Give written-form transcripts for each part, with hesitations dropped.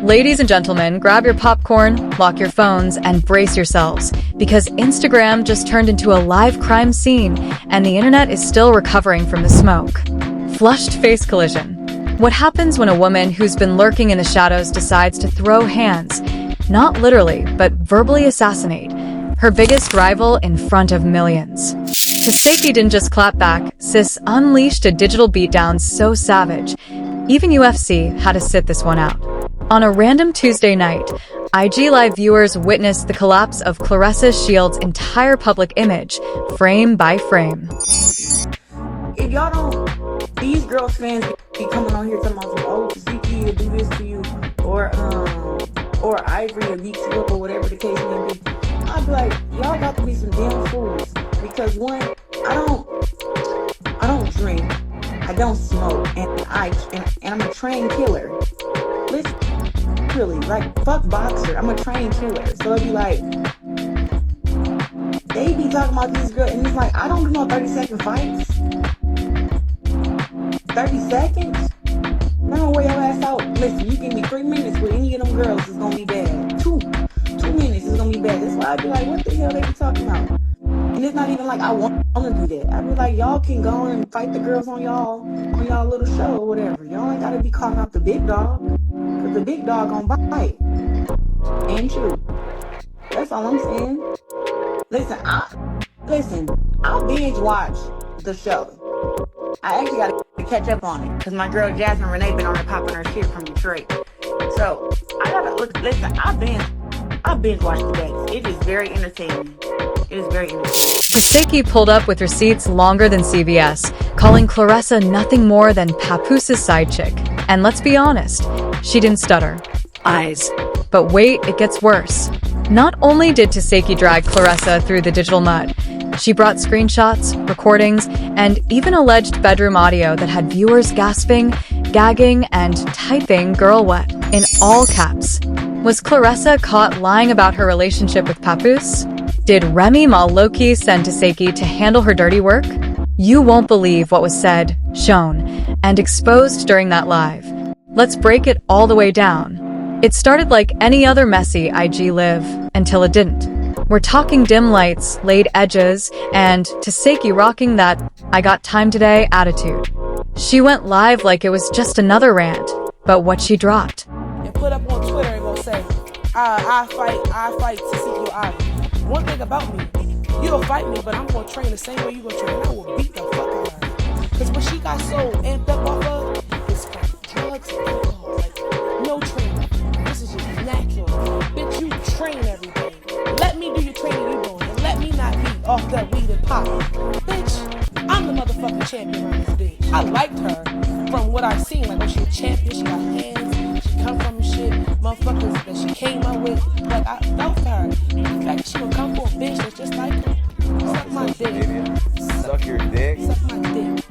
Ladies and gentlemen, grab your popcorn, lock your phones, and brace yourselves, because Instagram just turned into a live crime scene, and the internet is still recovering from the smoke. Flushed face collision. What happens when a woman who's been lurking in the shadows decides to throw hands, not literally, but verbally assassinate her biggest rival in front of millions? Tesehki didn't just clap back, sis unleashed a digital beatdown so savage, even UFC had to sit this one out. On a random Tuesday night, IG Live viewers witnessed the collapse of Claressa Shields' entire public image, frame by frame. If y'all don't, these girls fans be coming on here talking about some, oh, Tesehki will do this to you, or Ivory will beat you up, or whatever the case may be. I'd be like, y'all got to be some damn fools, because one, I don't drink, I don't smoke, and I'm a trained killer. Literally, like, fuck boxer, I'm a trained killer. So it'd be like, they be talking about these girls, and it's like, I don't do no 30-second fights. 30 seconds? No, wear your ass out. Listen, you give me 3 minutes with any of them girls, it's gonna be bad. Two minutes is gonna be bad. That's why I'd be like, what the hell they be talking about? And it's not even like I want to do that. I'd be like, y'all can go and fight the girls on y'all little show or whatever. Y'all ain't gotta be calling out the big dog, cause the big dog gonna bite and chew. That's all I'm saying. Listen, I'll binge watch the show. I actually gotta catch up on it, cause my girl Jasmine Renee been on there popping her shit from Detroit. So I gotta listen. I binge watch the DRAGS. It is very entertaining. Tesehki pulled up with receipts longer than CVS, calling Claressa nothing more than PAPOOSE'S Sidechick. And let's be honest, she didn't stutter. Eyes. But wait, it gets worse. Not only did Tesehki drag Claressa through the digital mud, she brought screenshots, recordings, and even alleged bedroom audio that had viewers gasping, gagging, and typing "girl what" in all caps. Was Claressa caught lying about her relationship with Papoose? Did Remy Ma low-key send Tesehki to handle her dirty work? You won't believe what was said, shown, and exposed during that live. Let's break it all the way down. It started like any other messy IG live, until it didn't. We're talking dim lights, laid edges, and Tesehki rocking that "I got time today" attitude. She went live like it was just another rant, but what she dropped. And put up on Twitter and go say, I fight Tesehki Ivy. One thing about me, you don't fight me, but I'm gonna train the same way you gonna train. I will beat the fuck out of her. Cause what she got so amped up off of is from drugs and alcohol. Like, no training. This is just natural. Bitch, you train every day. Let me do your training you doing, and let me not be off that weed and pop. Bitch, I'm the motherfucking champion on this bitch. I liked her from what I've seen. Like, oh, she a champion, she got hands, she come from shit, motherfuckers that she came up with. Like, I felt her. The fact that she would come for a bitch that's just like her. Suck my dick. Suck your dick. Suck my dick.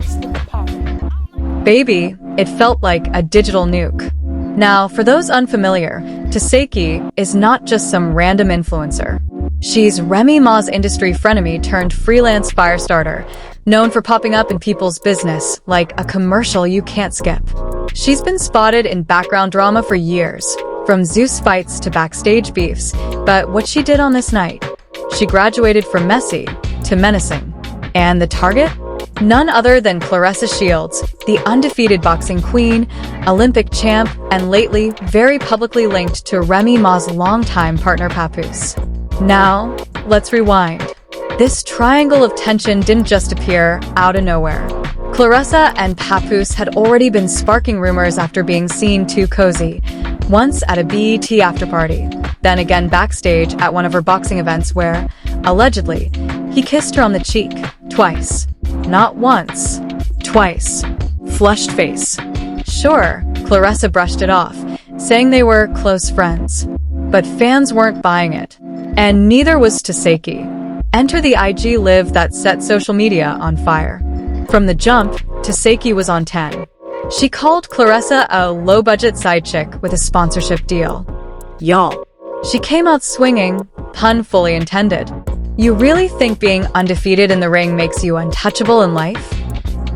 Slip a pop. Baby, it felt like a digital nuke. Now, for those unfamiliar, Tesehki is not just some random influencer. She's Remy Ma's industry frenemy turned freelance fire starter, known for popping up in people's business like a commercial you can't skip. She's been spotted in background drama for years, from Zeus fights to backstage beefs, but what she did on this night? She graduated from messy to menacing. And the target? None other than Claressa Shields, the undefeated boxing queen, Olympic champ, and lately very publicly linked to Remy Ma's longtime partner Papoose. Now, let's rewind. This triangle of tension didn't just appear out of nowhere. Claressa and Papoose had already been sparking rumors after being seen too cozy, once at a BET afterparty, then again backstage at one of her boxing events where, allegedly, he kissed her on the cheek, twice. Not once, twice. Flushed face. Sure, Claressa brushed it off, saying they were close friends. But fans weren't buying it. And neither was Tesehki. Enter the IG live that set social media on fire. From the jump, Tesehki was on 10. She called Claressa a low-budget side chick with a sponsorship deal. Y'all. She came out swinging, pun fully intended. You really think being undefeated in the ring makes you untouchable in life?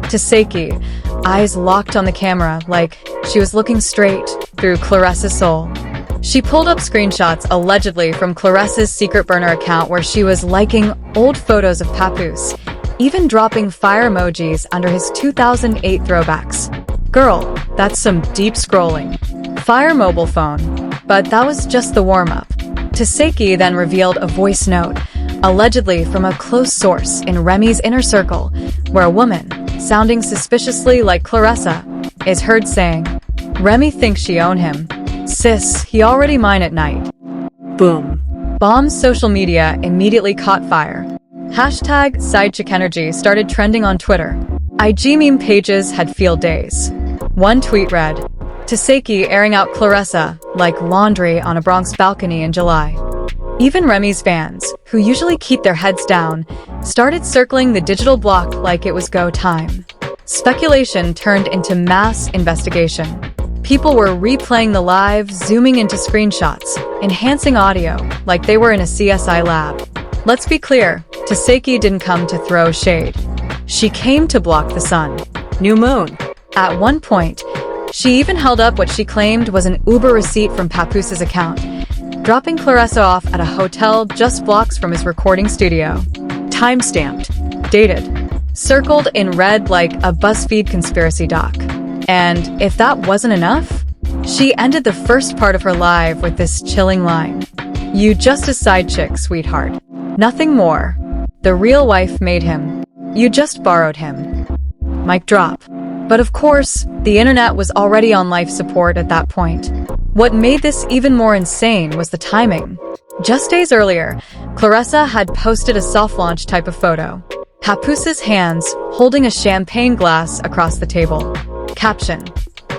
Tesehki, eyes locked on the camera like she was looking straight through Claressa's soul. She pulled up screenshots allegedly from Claressa's secret burner account where she was liking old photos of Papoose, even dropping fire emojis under his 2008 throwbacks. Girl, that's some deep scrolling. Fire mobile phone. But that was just the warm-up. Tesehki then revealed a voice note, allegedly from a close source in Remy's inner circle, where a woman, sounding suspiciously like Claressa, is heard saying, "Remy thinks she own him. Sis, he already mine at night." Boom. Bomb's social media immediately caught fire. Hashtag Sidechick Energy started trending on Twitter. IG meme pages had field days. One tweet read, "Tesehki airing out Claressa like laundry on a Bronx balcony in July." Even Remy's fans, who usually keep their heads down, started circling the digital block like it was go time. Speculation turned into mass investigation. People were replaying the live, zooming into screenshots, enhancing audio like they were in a CSI lab. Let's be clear, Tesehki didn't come to throw shade. She came to block the sun. New moon. At one point, she even held up what she claimed was an Uber receipt from Papoos's account, dropping Claressa off at a hotel just blocks from his recording studio. Time-stamped. Dated. Circled in red like a BuzzFeed conspiracy doc. And if that wasn't enough, she ended the first part of her live with this chilling line. "You just a side chick, sweetheart. Nothing more. The real wife made him. You just borrowed him." Mic drop. But of course, the internet was already on life support at that point. What made this even more insane was the timing. Just days earlier, Claressa had posted a soft-launch type of photo. Papoos's hands holding a champagne glass across the table. Caption: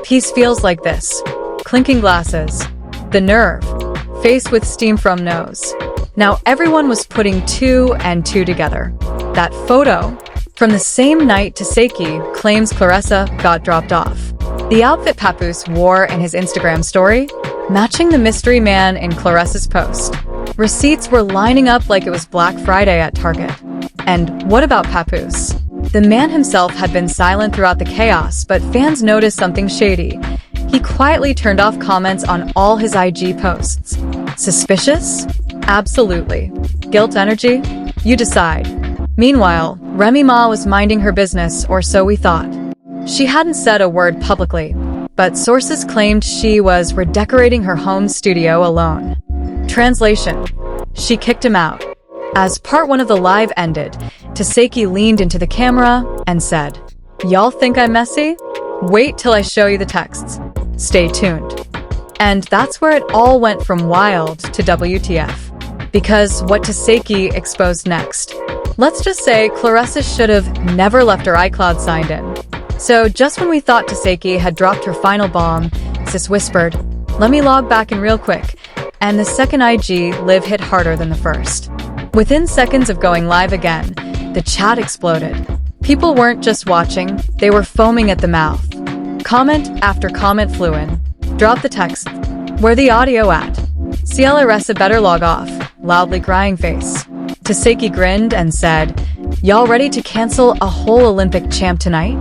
"Peace feels like this. Clinking glasses. The nerve. Face with steam from nose." Now everyone was putting two and two together. That photo, from the same night Tesehki claims Claressa got dropped off. The outfit Papoose wore in his Instagram story, matching the mystery man in Claressa's post. Receipts were lining up like it was Black Friday at Target. And what about Papoose? The man himself had been silent throughout the chaos, but fans noticed something shady. He quietly turned off comments on all his IG posts. Suspicious? Absolutely. Guilt energy? You decide. Meanwhile, Remy Ma was minding her business, or so we thought. She hadn't said a word publicly, but sources claimed she was redecorating her home studio alone. Translation: she kicked him out. As part one of the live ended, Tesehki leaned into the camera and said, "Y'all think I'm messy? Wait till I show you the texts. Stay tuned." And that's where it all went from wild to WTF. Because what Tesehki exposed next. Let's just say Claressa should have never left her iCloud signed in. So just when we thought Tesehki had dropped her final bomb, Sis whispered, "Let me log back in real quick." And the second IG live hit harder than the first. Within seconds of going live again, the chat exploded. People weren't just watching, they were foaming at the mouth. Comment after comment flew in. Drop the text. Where the audio at? Claressa better log off. Loudly crying face. Tesehki grinned and said, "Y'all ready to cancel a whole Olympic champ tonight?"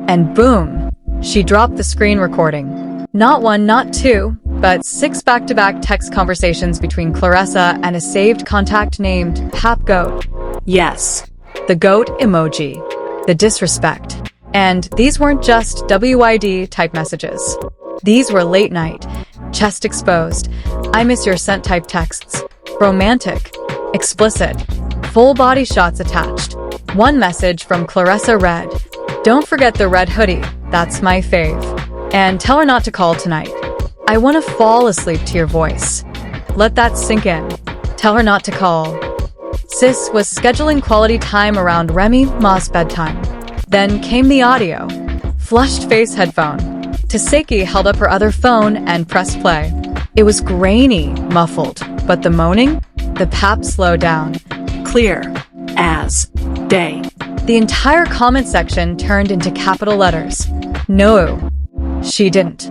And boom, she dropped the screen recording. Not one, not two, but 6 back-to-back text conversations between Claressa and a saved contact named Pap Goat. Yes, the goat emoji. The disrespect. And these weren't just WYD type messages. These were late night, chest exposed, I miss your scent type texts. Romantic, explicit, full body shots attached. One message from Claressa read, "Don't forget the red hoodie, that's my fave. And tell her not to call tonight. I want to fall asleep to your voice." Let that sink in. Tell her not to call. Sis was scheduling quality time around Remy Ma's bedtime. Then came the audio. Flushed face headphone. Tesehki held up her other phone and pressed play. It was grainy, muffled, but the moaning? The pap slowed down. Clear. As. Day. The entire comment section turned into capital letters. No. She didn't.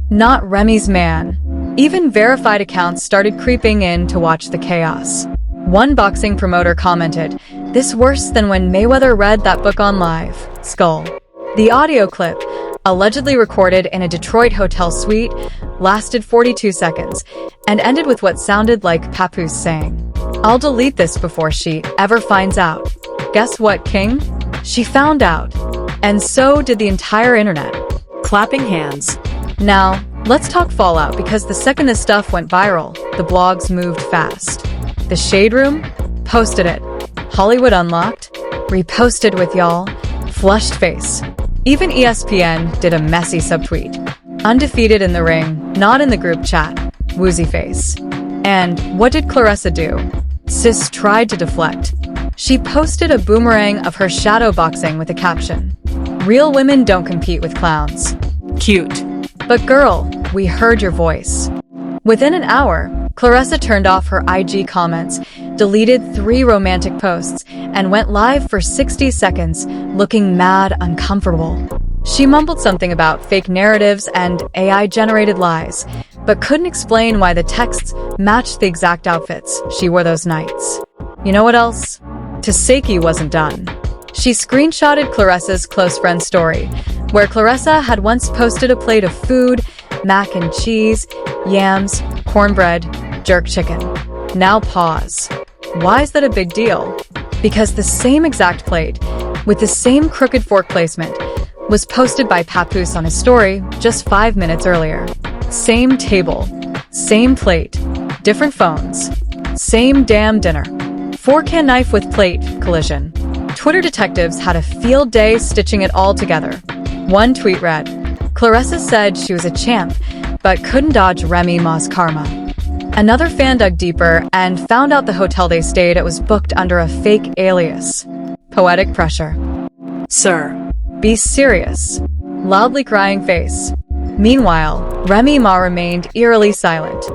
Not Remy's man. Even verified accounts started creeping in to watch the chaos. One boxing promoter commented, "This worse than when Mayweather read that book on live. Skull." The audio clip, allegedly recorded in a Detroit hotel suite, lasted 42 seconds and ended with what sounded like Papoose saying, "I'll delete this before she ever finds out." Guess what, King? She found out. And so did the entire internet. Clapping hands. Now, let's talk fallout, because the second this stuff went viral, the blogs moved fast. The Shade Room posted it. Hollywood Unlocked reposted with y'all flushed face. Even ESPN did a messy subtweet. Undefeated in the ring, not in the group chat. Woozy face. And what did Claressa do? Sis tried to deflect. She posted a boomerang of her shadow boxing with a caption, "Real women don't compete with clowns." Cute. But girl, we heard your voice. Within an hour, Claressa turned off her IG comments, deleted 3 romantic posts, and went live for 60 seconds, looking mad uncomfortable. She mumbled something about fake narratives and AI-generated lies, but couldn't explain why the texts matched the exact outfits she wore those nights. You know what else? Tesehki wasn't done. She screenshotted Claressa's close friend story, where Claressa had once posted a plate of food, mac and cheese, yams, cornbread, jerk chicken. Now pause. Why is that a big deal? Because the same exact plate, with the same crooked fork placement, was posted by Papoose on his story just 5 minutes earlier. Same table, same plate, different phones, same damn dinner. Fork and knife with plate collision. Twitter detectives had a field day stitching it all together. One tweet read, "Claressa said she was a champ, but couldn't dodge Remy Ma's karma." Another fan dug deeper and found out the hotel they stayed at was booked under a fake alias. Poetic pressure. Sir. Be serious. Loudly crying face. Meanwhile, Remy Ma remained eerily silent.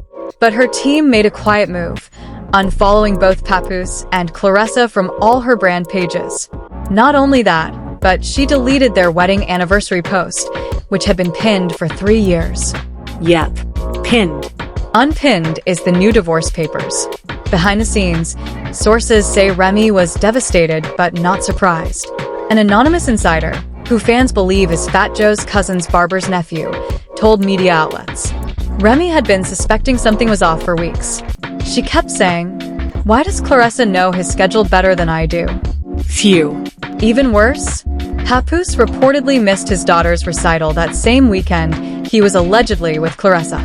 But her team made a quiet move, unfollowing both Papoose and Claressa from all her brand pages. Not only that, but she deleted their wedding anniversary post, which had been pinned for 3 years. Yep. Pinned. Unpinned is the new divorce papers. Behind the scenes, sources say Remy was devastated but not surprised. An anonymous insider, who fans believe is Fat Joe's cousin's barber's nephew, told media outlets. Remy had been suspecting something was off for weeks. She kept saying, "Why does Claressa know his schedule better than I do?" Phew. Even worse, Papoose reportedly missed his daughter's recital that same weekend he was allegedly with Claressa.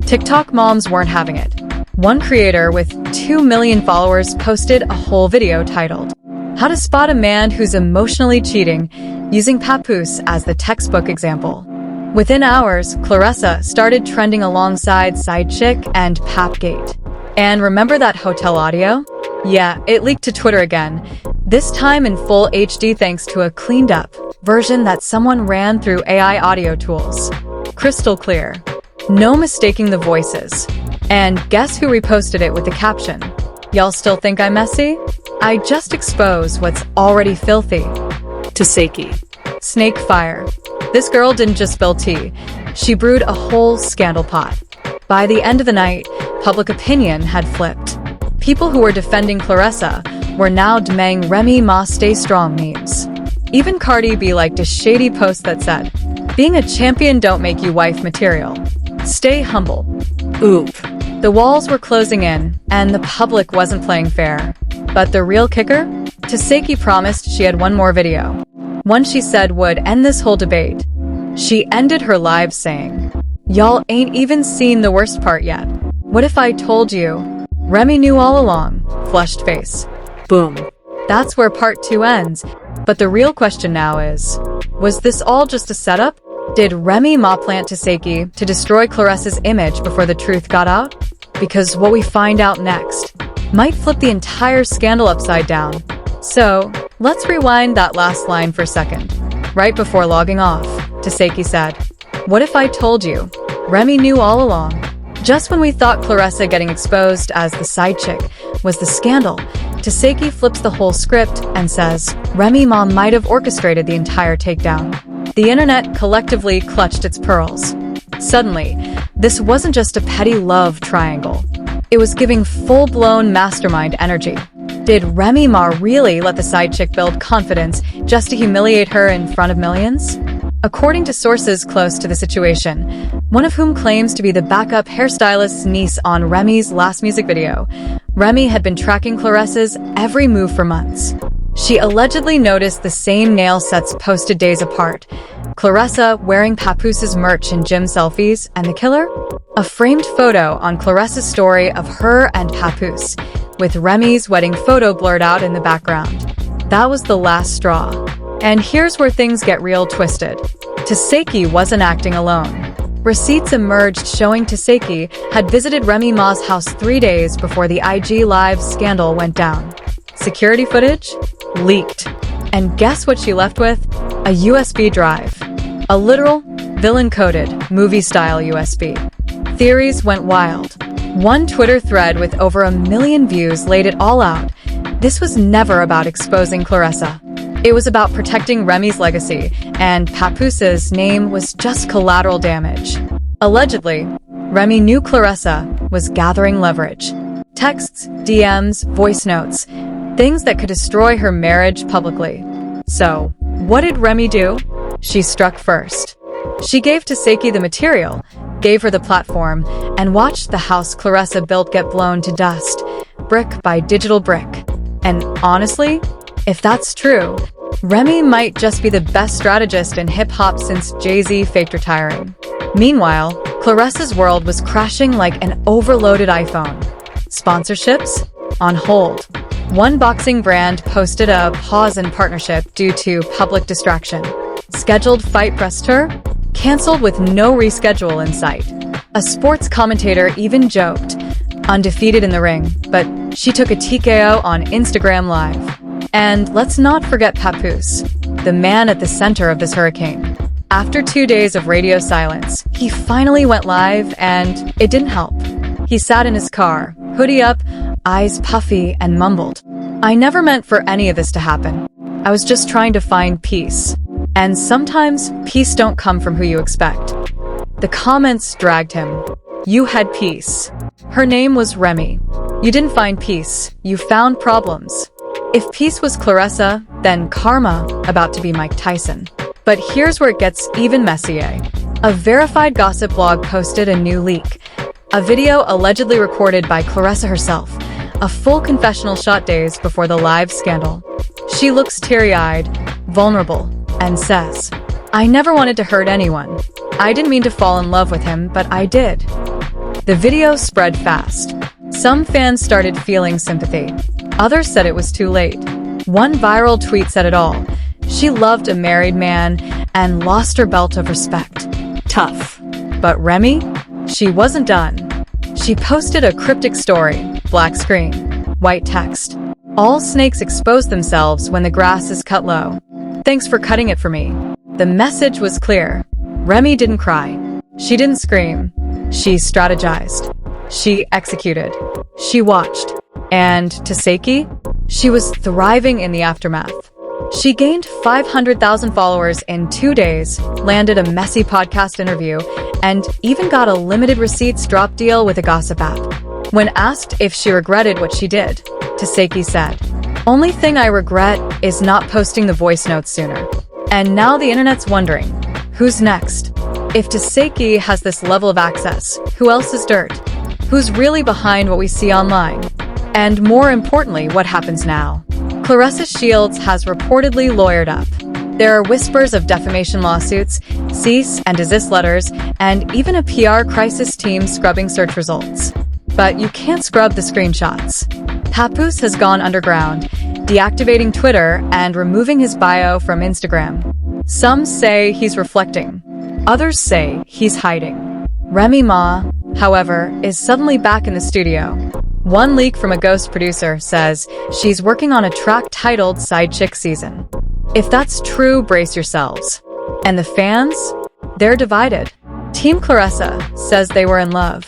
TikTok moms weren't having it. One creator with 2 million followers posted a whole video titled, "How to Spot a Man Who's Emotionally Cheating," using Papoose as the textbook example. Within hours, Claressa started trending alongside Sidechick and Papgate. And remember that hotel audio? Yeah, it leaked to Twitter again, this time in full HD thanks to a cleaned-up version that someone ran through AI audio tools. Crystal clear. No mistaking the voices. And guess who reposted it with the caption, "Y'all still think I'm messy? I just exposed what's already filthy." Tesehki. Snake fire. This girl didn't just spill tea. She brewed a whole scandal pot. By the end of the night, public opinion had flipped. People who were defending Claressa were now demanding Remy Ma stay strong memes. Even Cardi B liked a shady post that said, "Being a champion don't make you wife material. Stay humble." Oop. The walls were closing in, and the public wasn't playing fair. But the real kicker? Tesehki promised she had one more video. One she said would end this whole debate. She ended her live saying, "Y'all ain't even seen the worst part yet. What if I told you? Remy knew all along." Flushed face. Boom. That's where part 2 ends. But the real question now is, was this all just a setup? Did Remy Ma plant Tesehki to destroy Claressa's image before the truth got out? Because what we find out next might flip the entire scandal upside down. So, let's rewind that last line for a second. Right before logging off, Tesehki said, "What if I told you? Remy knew all along." Just when we thought Claressa getting exposed as the side chick was the scandal, Tesehki flips the whole script and says, Remy Ma might have orchestrated the entire takedown. The internet collectively clutched its pearls. Suddenly, this wasn't just a petty love triangle. It was giving full-blown mastermind energy. Did Remy Ma really let the side chick build confidence just to humiliate her in front of millions? according to sources close to the situation, one of whom claims to be the backup hairstylist's niece on Remy's last music video. Remy had been tracking Claressa's every move for months. She allegedly noticed the same nail sets posted days apart, Claressa wearing PAPOOSE'S merch in gym selfies, and the killer? A framed photo on Claressa's story of her and Papoose, with Remy's wedding photo blurred out in the background. That was the last straw. And here's where things get real twisted. Tesehki wasn't acting alone. Receipts emerged showing Tesehki had visited Remy Ma's house 3 days before the IG Live scandal went down. Security footage? Leaked. And guess what she left with? A USB drive. A literal, villain-coded, movie-style USB. Theories went wild. One Twitter thread with over 1 million views laid it all out. This was never about exposing Claressa. It was about protecting Remy's legacy, and PAPOOSE'S name was just collateral damage. Allegedly, Remy knew Claressa was gathering leverage. Texts, DMs, voice notes, things that could destroy her marriage publicly. So, what did Remy do? She struck first. She gave Tesehki the material, gave her the platform, and watched the house Claressa built get blown to dust, brick by digital brick. And honestly, if that's true, Remy might just be the best strategist in hip-hop since Jay-Z faked retiring. Meanwhile, Claressa's world was crashing like an overloaded iPhone. Sponsorships? On hold. One boxing brand posted a pause in partnership due to public distraction. Scheduled fight press tour? Canceled with no reschedule in sight. A sports commentator even joked, undefeated in the ring, but she took a TKO on Instagram Live. And let's not forget Papoose, the man at the center of this hurricane. After 2 days of radio silence, he finally went live, and it didn't help. He sat in his car, hoodie up, eyes puffy, and mumbled, "I never meant for any of this to happen. I was just trying to find peace. And sometimes, peace don't come from who you expect." The comments dragged him. You had peace. Her name was Remy. You didn't find peace. You found problems. If peace was Claressa, then karma about to be Mike Tyson. But here's where it gets even messier. A verified gossip blog posted a new leak. A video allegedly recorded by Claressa herself. A full confessional shot days before the live scandal. She looks teary-eyed, vulnerable, and says, "I never wanted to hurt anyone. I didn't mean to fall in love with him, but I did." The video spread fast. Some fans started feeling sympathy. Others said it was too late. One viral tweet said it all. She loved a married man and lost her belt of respect. Tough. But Remy? She wasn't done. She posted a cryptic story, black screen, white text. All snakes expose themselves when the grass is cut low. Thanks for cutting it for me. The message was clear. Remy didn't cry. She didn't scream. She strategized. She executed. She watched. And Tesehki? She was thriving in the aftermath. She gained 500,000 followers in 2 days, landed a messy podcast interview, and even got a limited receipts drop deal with a gossip app. When asked if she regretted what she did, Tesehki said, "Only thing I regret is not posting the voice notes sooner." And now the internet's wondering, who's next? If Tesehki has this level of access, who else is dirt? Who's really behind what we see online? And more importantly, what happens now? Claressa Shields has reportedly lawyered up. There are whispers of defamation lawsuits, cease and desist letters, and even a PR crisis team scrubbing search results. But you can't scrub the screenshots. Papoose has gone underground, deactivating Twitter and removing his bio from Instagram. Some say he's reflecting. Others say he's hiding. Remy Ma, however, is suddenly back in the studio. One leak from a ghost producer says she's working on a track titled Sidechick Season. If that's true, brace yourselves. And the fans? They're divided. Team Claressa says they were in love.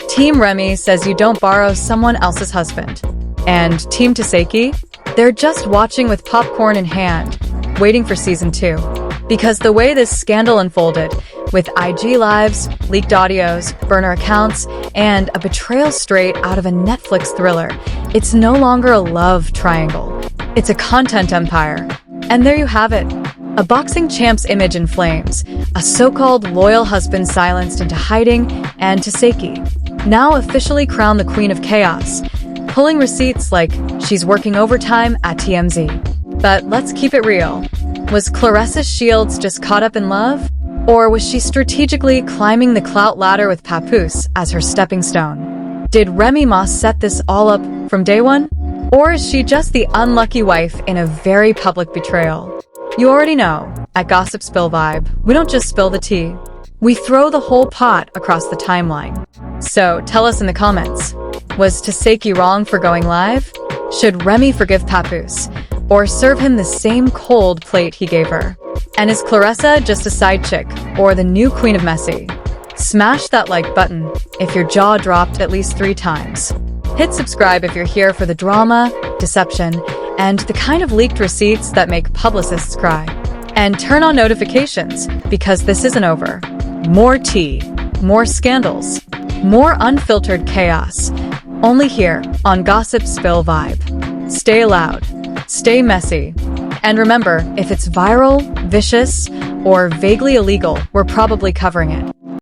Team Remy says you don't borrow someone else's husband. And Team Tesehki? They're just watching with popcorn in hand, waiting for season 2. Because the way this scandal unfolded, with IG Lives, leaked audios, burner accounts, and a betrayal straight out of a Netflix thriller, it's no longer a love triangle. It's a content empire. And there you have it. A boxing champ's image in flames, a so-called loyal husband silenced into hiding, and Tesehki, now officially crowned the Queen of Chaos, pulling receipts like she's working overtime at TMZ. But let's keep it real. Was Claressa's shields just caught up in love? Or was she strategically climbing the clout ladder with Papoose as her stepping stone? Did Remy Ma set this all up from day one? Or is she just the unlucky wife in a very public betrayal? You already know, at Gossip Spill Vibe, we don't just spill the tea. We throw the whole pot across the timeline. So tell us in the comments, was Tesehki wrong for going live? Should Remy forgive Papoose? Or serve him the same cold plate he gave her? And is Claressa just a side chick, or the new queen of messy? Smash that like button if your jaw dropped at least 3 times. Hit subscribe if you're here for the drama, deception, and the kind of leaked receipts that make publicists cry. And turn on notifications, because this isn't over. More tea, more scandals, more unfiltered chaos. Only here on Gossip Spill Vibe. Stay loud, stay messy, and remember, if it's viral, vicious, or vaguely illegal, we're probably covering it.